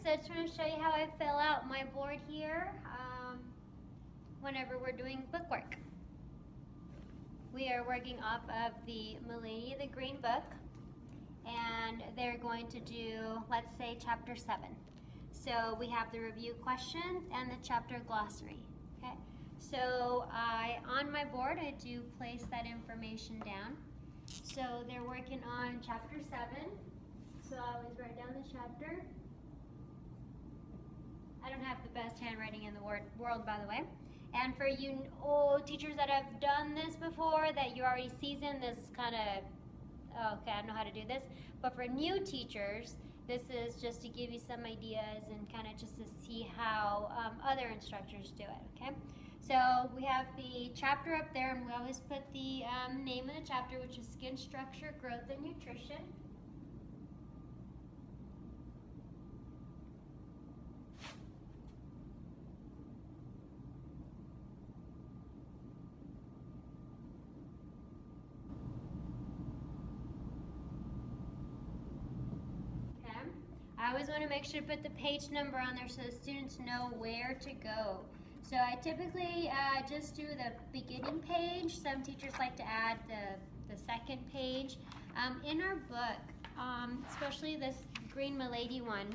so I just want to show you how I fill out my board here whenever we're doing bookwork. We are working off of the Milady the Green Book, and they're going to do, let's say, chapter 7. So we have the review questions and the chapter glossary. Okay. So on my board, I do place that information down. So they're working on chapter 7. So I always write down the chapter. I don't have the best handwriting in the world, by the way. And for you old teachers that have done this before, that you're already seasoned, this is kind of, okay, I know how to do this. But for new teachers, this is just to give you some ideas and kind of just to see how other instructors do it, okay? So we have the chapter up there, and we always put the name of the chapter, which is Skin Structure, Growth, and Nutrition. I always want to make sure to put the page number on there so the students know where to go. So I typically just do the beginning page. Some teachers like to add the second page. In our book, especially this Green Milady one,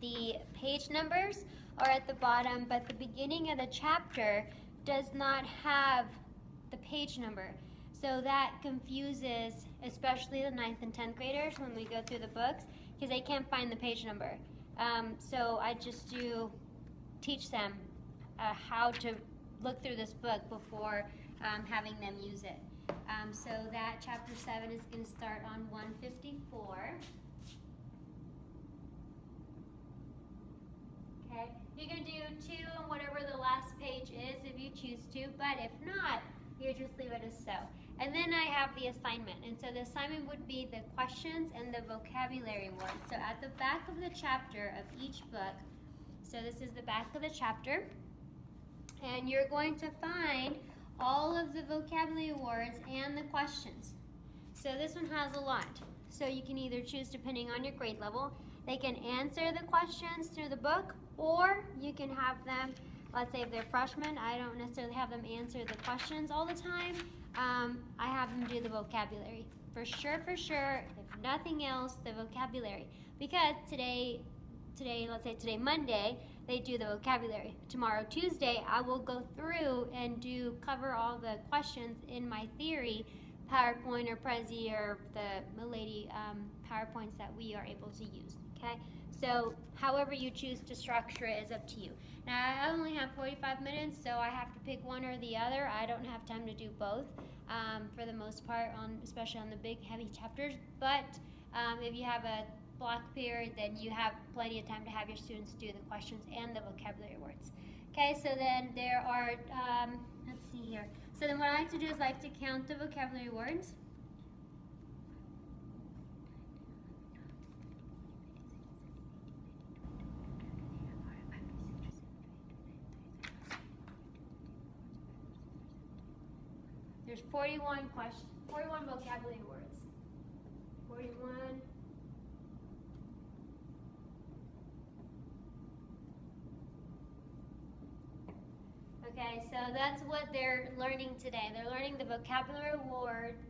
the page numbers are at the bottom, but the beginning of the chapter does not have the page number. So that confuses, especially the 9th and 10th graders when we go through the books, because they can't find the page number. So I just do teach them how to look through this book before having them use it. So that chapter 7 is going to start on 154. Okay, you can do 2 on whatever the last page is if you choose to, but if not, you just leave it as so. And then I have the assignment, and so the assignment would be the questions and the vocabulary words. So at the back of the chapter of each book, so this is the back of the chapter, and you're going to find all of the vocabulary words and the questions. So this one has a lot. So you can either choose, depending on your grade level, they can answer the questions through the book, or you can have them, let's say if they're freshmen, I don't necessarily have them answer the questions all the time. I have them do the vocabulary. For sure, if nothing else, the vocabulary. Because today, let's say today, Monday, they do the vocabulary. Tomorrow, Tuesday, I will go through and cover all the questions in my theory PowerPoint or Prezi or the Milady PowerPoints that we are able to use, okay? So however you choose to structure it is up to you. Now I only have 45 minutes, so I have to pick one or the other. I don't have time to do both for the most part, especially on the big heavy chapters. But if you have a block period, then you have plenty of time to have your students do the questions and the vocabulary words. Okay, so then there are, let's see here. So then what I like to do is I like to count the vocabulary words. There's 41 vocabulary words. 41. Okay, so that's what they're learning today. They're learning the vocabulary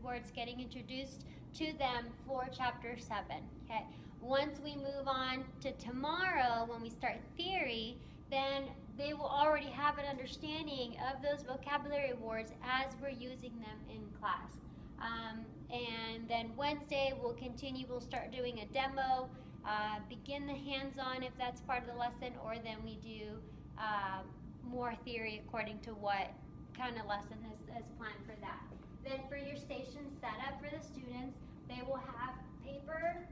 words getting introduced to them for chapter 7. Okay. Once we move on to tomorrow, when we start theory, then they will already have an understanding of those vocabulary words as we're using them in class. And then Wednesday we'll start doing a demo, begin the hands-on if that's part of the lesson, or then we do more theory according to what kind of lesson is planned for that. Then for your station setup for the students, they will have paper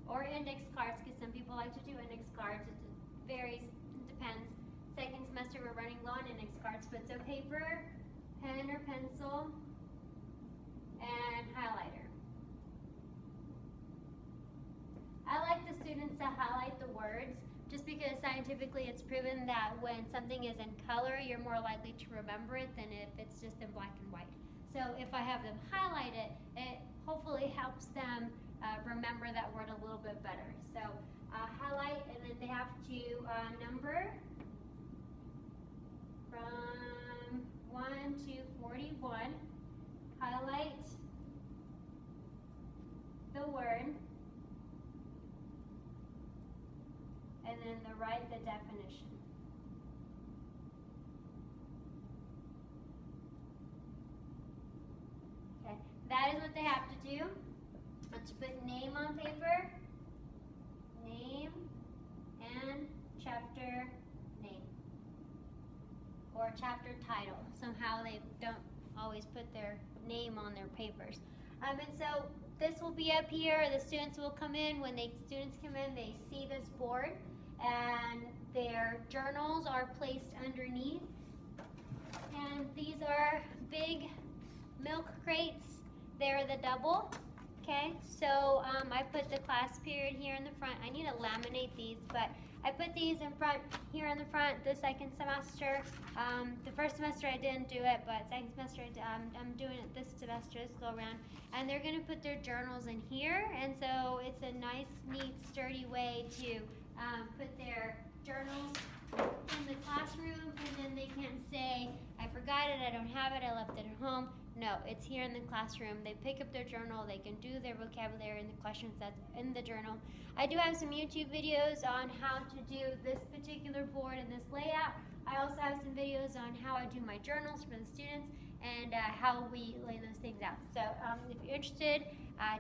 or index cards, because some people like to do index cards. It varies, it depends. Second semester we're running low on index cards, but so paper, pen or pencil, and highlighter. I like the students to highlight the words, just because scientifically it's proven that when something is in color, you're more likely to remember it than if it's just in black and white. So if I have them highlight it, it hopefully helps them remember that word a little bit better. have to number from 1 to 41, highlight the word, and then write the definition. Okay, that is what they have to do. Let's put name on paper, name, and chapter name, or chapter title. Somehow they don't always put their name on their papers. And so this will be up here. The students will come in. When students come in, they see this board, and their journals are placed underneath. And these are big milk crates. They're the double. Okay, so I put the class period here in the front. I need to laminate these, but I put these in front, here in the front, the second semester. The first semester I didn't do it, but second semester I'm doing it this semester, this go around. And they're gonna put their journals in here, and so it's a nice, neat, sturdy way to put their journals in the classroom, and then they can't say, I forgot it, I don't have it, I left it at home. No, it's here in the classroom. They pick up their journal, they can do their vocabulary and the questions that's in the journal. I do have some YouTube videos on how to do this particular board and this layout. I also have some videos on how I do my journals for the students and how we lay those things out. So if you're interested,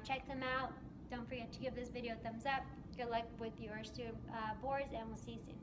check them out. Don't forget to give this video a thumbs up. Good luck with your student boards, and we'll see you soon.